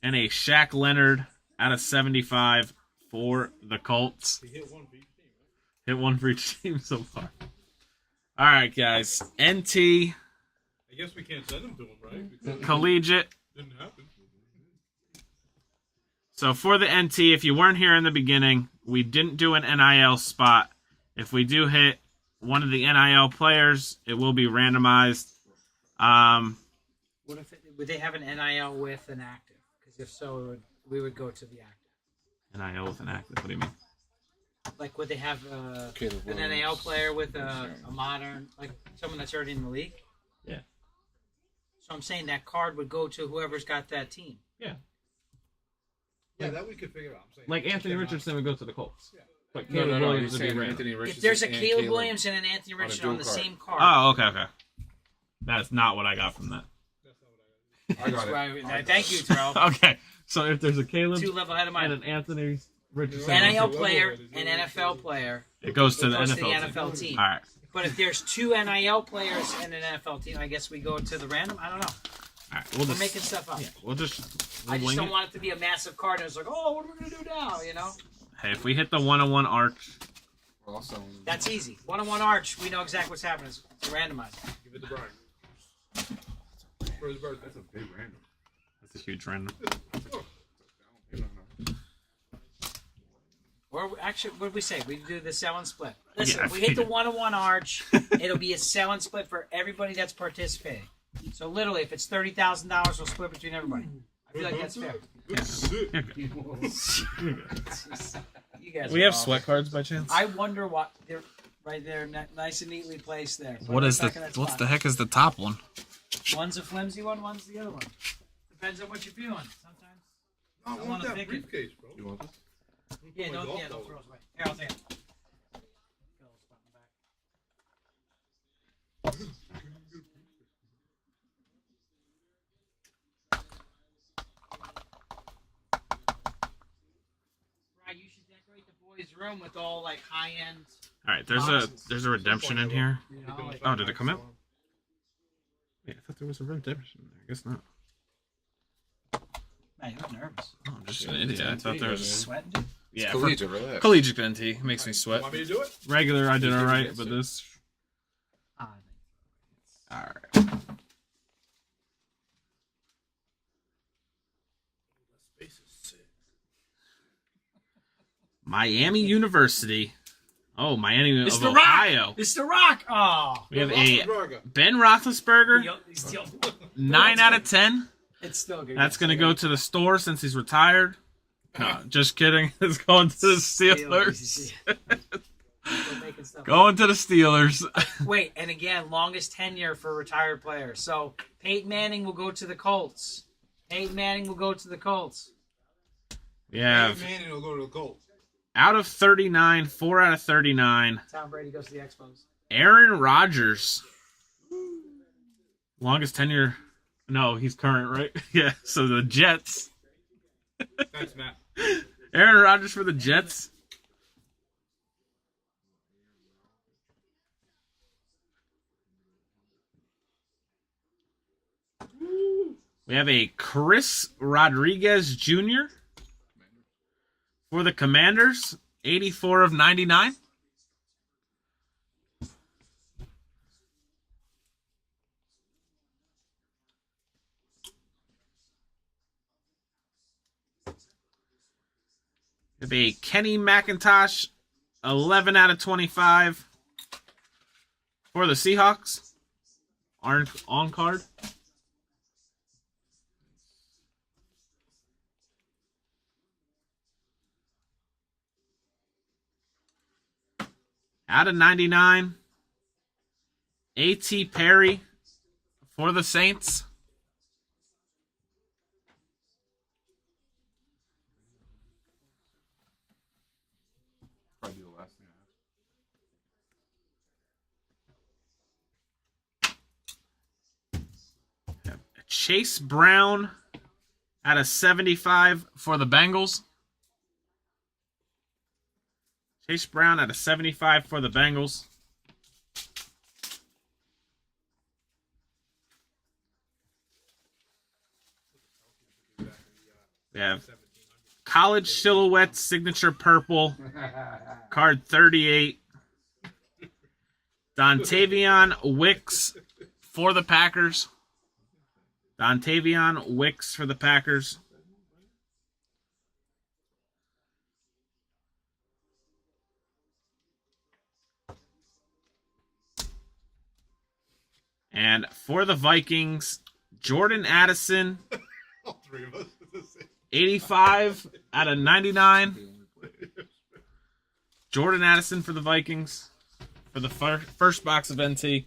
And a Shaq Leonard out of 75 for the Colts. He hit one for each team, right? Hit one for each team so far. All right, guys. NT, I guess we can't send him to him, right? Because Collegiate. it didn't happen. So for the NT, if you weren't here in the beginning, we didn't do an NIL spot. If we do hit one of the NIL players, it will be randomized. What if would they have an NIL with an active? Because if so, we would go to the active. NIL with an active. What do you mean? Like, would they have Caleb an Williams. NAL player with a modern, like someone that's already in the league? Yeah. So I'm saying that card would go to whoever's got that team. Yeah. Yeah, that we could figure out. I'm saying Like Anthony cannot- Richardson would go to the Colts. Yeah. But No, Caleb no. Williams He's would be saying random. Anthony Richardson. If there's a and Caleb Williams and an Anthony a Richardson dual on the card. same card. Oh, okay. That's not what I got from that. That's not what I got. I got it. Right, thank you, Terrell. Okay, so if there's a Caleb 2 level ahead of and mine. an Anthony Richardson, NIL Level player headed. and NFL player. it goes to It the goes to NFL, the NFL team. All right. But if there's 2 NIL players and an NFL team, I guess we go to the random. I don't know. All right. We'll We're just making stuff up. yeah, we'll just I just wing don't it. want it to be a massive card and it's like, oh, what are we going to do now? You know? Hey, if we hit the 101 arch, Well, also, That's easy. 1-on-1 arch. We know exactly what's happening. It's randomized. Give it to Brian. For his birthday. that's a big random. that's a huge random. Or actually, what did we say? We do the sell and split. Listen, Yeah, if we hit the figured. 1-on-1 arch, it'll be a sell and split for everybody that's participating. So literally, if it's $30,000, we'll split between everybody. I feel like that's fair. That's it. You're good. You guys. We are have awful. sweat cards by chance? I wonder what they're right there, nice and neatly placed there. What is the Back in that what's spot. the heck is the top one? One's a flimsy one, one's the other one. Depends on what you're feeling. Sometimes. I wanna want that think it. briefcase, bro. You want this? Yeah, My don't golf throw ball. it away. Here, I'll take it. Right, you should decorate the boys' room with all like high end. All right, there's a redemption in here. You know, like, Oh, did it come out? Yeah, I thought there was a redemption in there. I guess not. man, you look nervous. Oh, I'm just an idiot. I thought there was Sweating, dude. yeah. Collegiate, relax. Collegiate NT makes me sweat. Want me to do it? Regular, I did You all did right, yes, but sir. this. Ah, All right. Space is sick. Miami University. Oh, Miami of Mr. Ohio. Rock! Mr. Rock! Oh! We have a Roethlisberger. Ben Roethlisberger, He's still, 9 out of 10. it's still good. That's going to go to the store since he's retired. No, just kidding. It's going to the Steelers. Still making stuff. Going to the Steelers. Wait, and again, longest tenure for retired players. So Peyton Manning will go to the Colts. Peyton Manning will go to the Colts. We have Peyton Manning will go to the Colts. out of 39, 4 out of 39. Tom Brady goes to the Expos. Aaron Rodgers. Longest tenure. No, he's current, right? Yeah, so the Jets. Thanks, Matt. Aaron Rodgers for the Jets. We have a Chris Rodriguez Jr. for the Commanders, 84 of 99. We have a Kenny McIntosh, 11 out of 25 for the Seahawks. On card. Out of 99, A.T. Perry for the Saints. Probably the last thing I have. Chase Brown out of 75 for the Bengals. Chase Brown out of 75 for the Bengals. We have College Silhouette Signature Purple, card 38. Dontavion Wicks for the Packers. Dontavion Wicks for the Packers. And for the Vikings, Jordan Addison All three of us. It's the same. 85 out of 99. Jordan Addison for the Vikings for the first box of NT.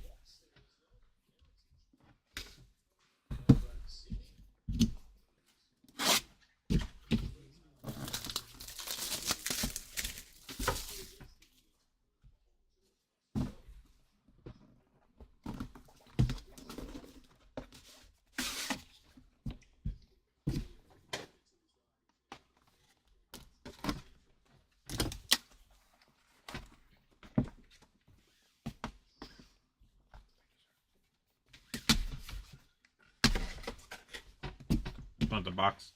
Want the box?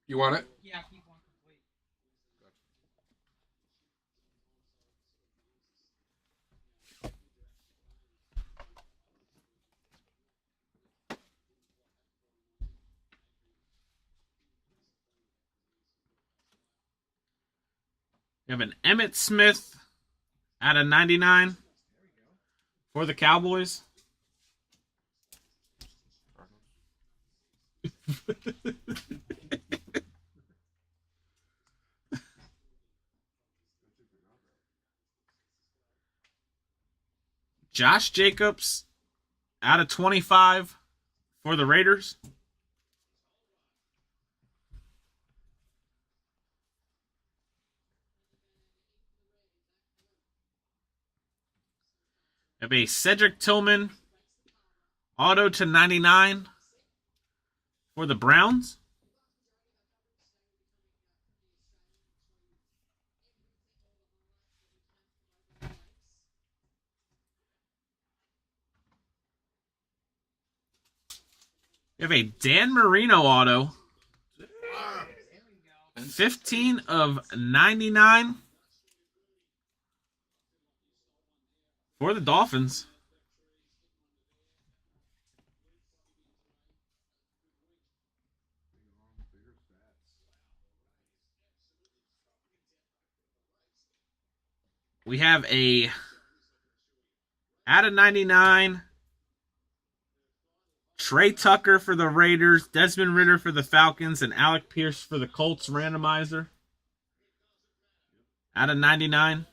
You want it? Yeah, keep one complete. You have an Emmitt Smith out of 99 for the Cowboys. Josh Jacobs out of 25 for the Raiders. You have a Cedric Tillman auto to 99 for the Browns. You have a Dan Marino auto. 15 of 99 for the Dolphins. We have a out of 99 Trey Tucker for the Raiders, Desmond Ridder for the Falcons, and Alec Pierce for the Colts randomizer. Out of 99.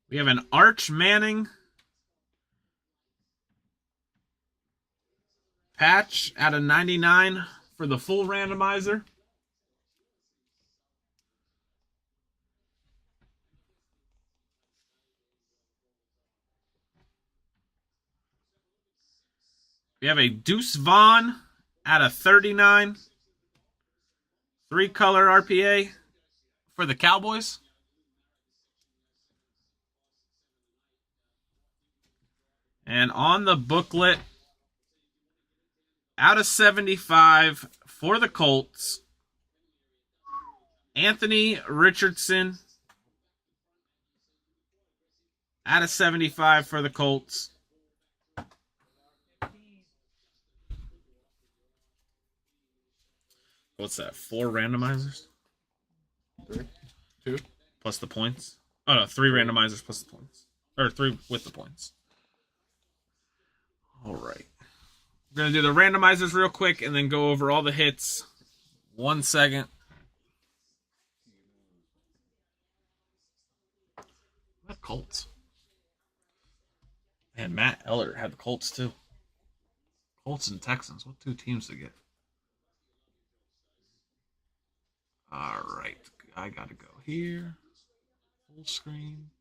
We have an Arch Manning patch out of 99 for the full randomizer. We have a Deuce Vaughn out of 39. 3-color RPA for the Cowboys. And on the booklet, out of 75 for the Colts, Anthony Richardson. Out of 75 for the Colts. What's that? 4 randomizers? 3, 2. Plus the points? Oh, no. 3 randomizers plus the points. Or 3 with the points. All right. We're going to do the randomizers real quick and then go over all the hits. 1 second. What Colts? Man, Matt Eller had the Colts too. Colts and Texans. What 2 teams to get? All right. I got to go here. Full screen.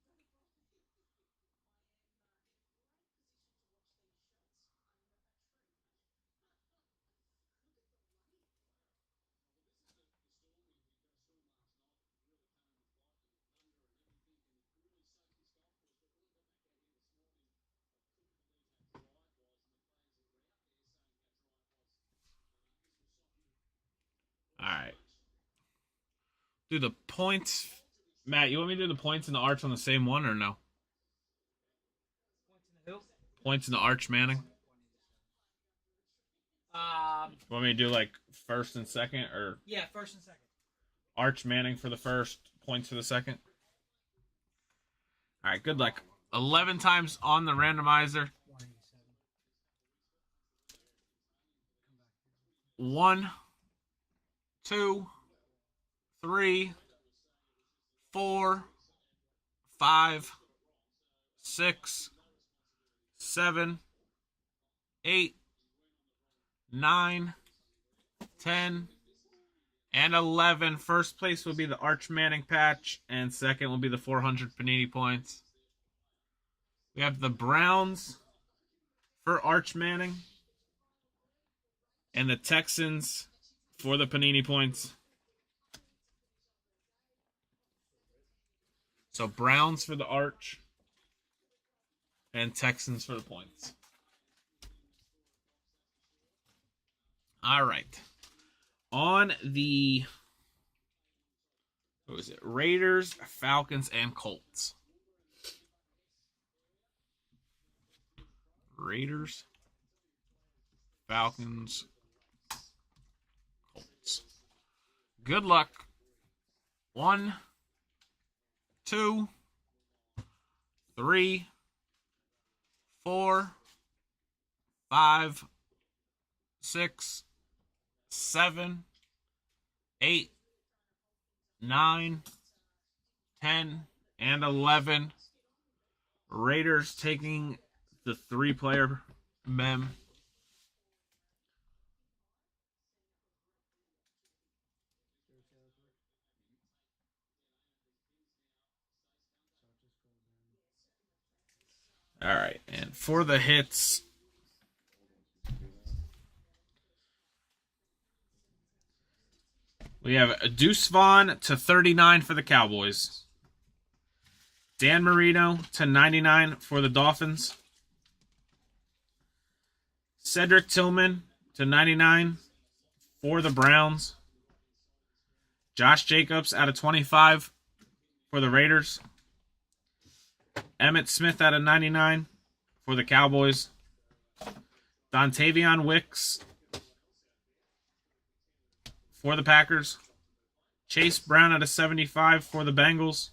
All right. do the points. Matt, you want me to do the points and the arch on the same one or no? Points in the arch Manning? You want me to do like first and second or Yeah, first and second. arch Manning for the first, points for the second? All right, good luck. 11 times on the randomizer. 1, 2, 3, 4, 5, 6, 7, 8, 9, 10, and 11. First place will be the Arch Manning patch, and second will be the 400 Panini points. We have the Browns for Arch Manning, and the Texans for the Panini points. So Browns for the Arch, and Texans for the points. All right. On the, what was it? Raiders, Falcons, and Colts. Raiders, Falcons, Colts. Good luck. 1, 2, 3, 4, 5, 6, 7, 8, 9, 10, and 11. Raiders taking the 3-player mem. All right, and for the hits, we have Deuce Vaughn to 39 for the Cowboys. Dan Marino to 99 for the Dolphins. Cedric Tillman to 99 for the Browns. Josh Jacobs out of 25 for the Raiders. Emmitt Smith out of 99 for the Cowboys. Dontavion Wicks for the Packers. Chase Brown out of 75 for the Bengals.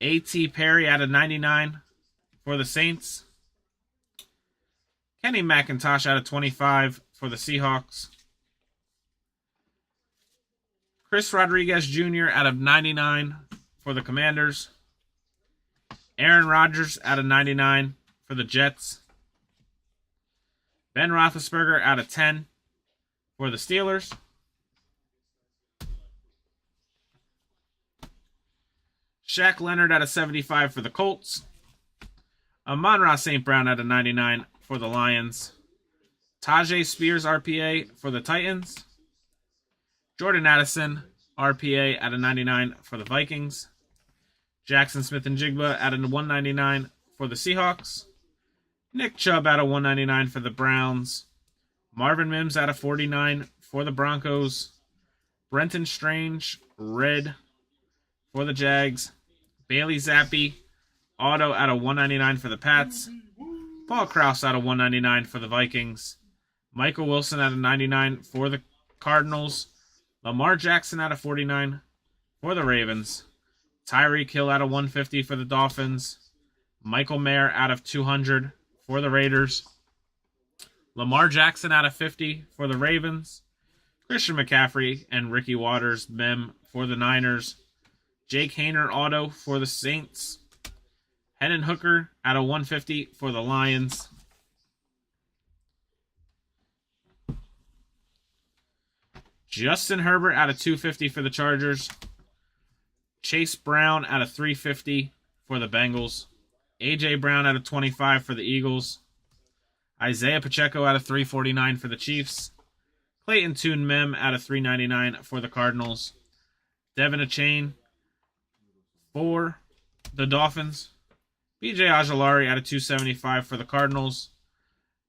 A.T. Perry out of 99 for the Saints. Kenny McIntosh out of 25 for the Seahawks. Chris Rodriguez Jr. out of 99 for the Commanders. Aaron Rodgers out of 99 for the Jets. Ben Roethlisberger out of 10 for the Steelers. Shaq Leonard out of 75 for the Colts. Amon-Ra St. Brown out of 99 for the Lions. Tajay Spears RPA for the Titans. Jordan Addison RPA out of 99 for the Vikings. Jackson Smith-Njigba out of 199 for the Seahawks. Nick Chubb out of 199 for the Browns. Marvin Mims out of 49 for the Broncos. Brenton Strange, red for the Jags. Bailey Zappi, auto out of 199 for the Pats. Paul Krause out of 199 for the Vikings. Michael Wilson out of 99 for the Cardinals. Lamar Jackson out of 49 for the Ravens. Tyreek Hill out of 150 for the Dolphins. Michael Mayer out of 200 for the Raiders. Lamar Jackson out of 50 for the Ravens. Christian McCaffrey and Ricky Waters, mem, for the Niners. Jake Haener, auto for the Saints. Hendon Hooker out of 150 for the Lions. Justin Herbert out of 250 for the Chargers. Chase Brown out of 350 for the Bengals. A.J. Brown out of 25 for the Eagles. Isaiah Pacheco out of 349 for the Chiefs. Clayton Tune Mem out of 399 for the Cardinals. Devin Achane for the Dolphins. B.J. Ojolari out of 275 for the Cardinals.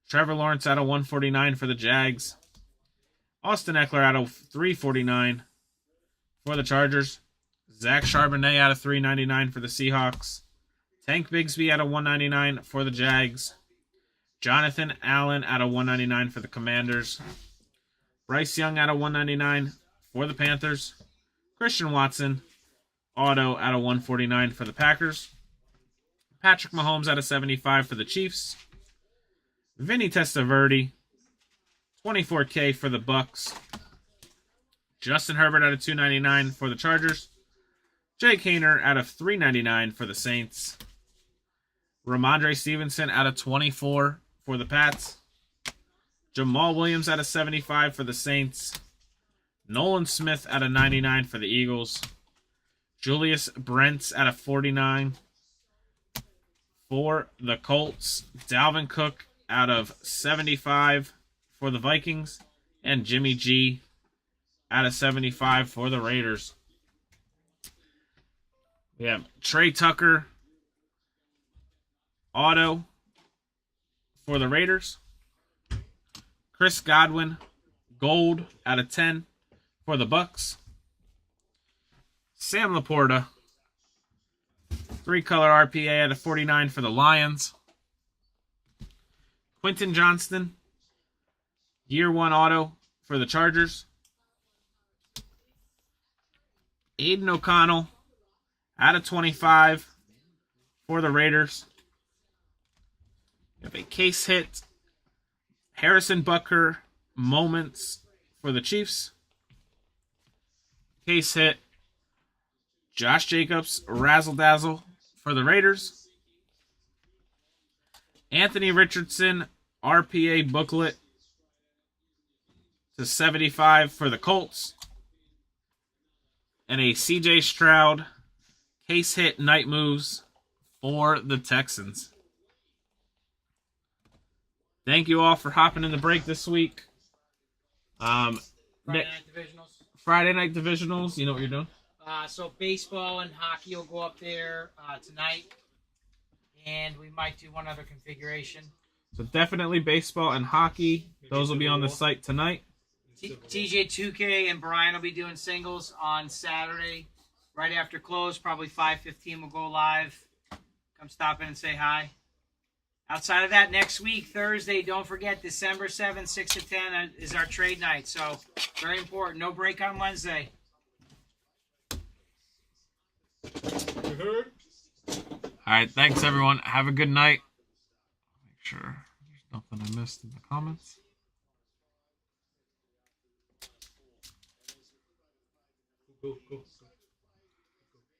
Trevor Lawrence out of 149 for the Jags. Austin Eckler out of 349 for the Chargers. Zach Charbonnet out of 399 for the Seahawks. Tank Bigsby out of 199 for the Jags. Jonathan Allen out of 199 for the Commanders. Bryce Young out of 199 for the Panthers. Christian Watson, auto out of 149 for the Packers. Patrick Mahomes out of 75 for the Chiefs. Vinny Testaverde, 24K for the Bucks. Justin Herbert out of 299 for the Chargers. Jake Hayner out of 399 for the Saints. Ramondre Stevenson out of 24 for the Pats. Jamal Williams out of 75 for the Saints. Nolan Smith out of 99 for the Eagles. Julius Brents out of 49 for the Colts. Dalvin Cook out of 75 for the Vikings. And Jimmy G out of 75 for the Raiders. We have Trey Tucker, auto for the Raiders. Chris Godwin, gold out of 10 for the Bucks. Sam Laporta, 3-color RPA out of 49 for the Lions. Quentin Johnston, year 1 auto for the Chargers. Aiden O'Connell, out of 25 for the Raiders. We have a case hit. Harrison Butker, moments for the Chiefs. Case hit. Josh Jacobs, razzle dazzle for the Raiders. Anthony Richardson, RPA booklet to 75 for the Colts. And a CJ Stroud, case hit night moves for the Texans. Thank you all for hopping in the break this week. Friday night divisionals. Friday night divisionals. You know what you're doing? So baseball and hockey will go up there tonight. And we might do one other configuration. So definitely baseball and hockey. Those will be on the site tonight. TJ2K and Brian will be doing singles on Saturday. Right after close, probably 5:15 we'll go live. Come stop in and say hi. Outside of that, next week, Thursday, don't forget, December 7th, 6 to 10 is our trade night. So, very important. No break on Wednesday. You heard? All right. Thanks, everyone. Have a good night. Make sure there's nothing I missed in the comments. Go.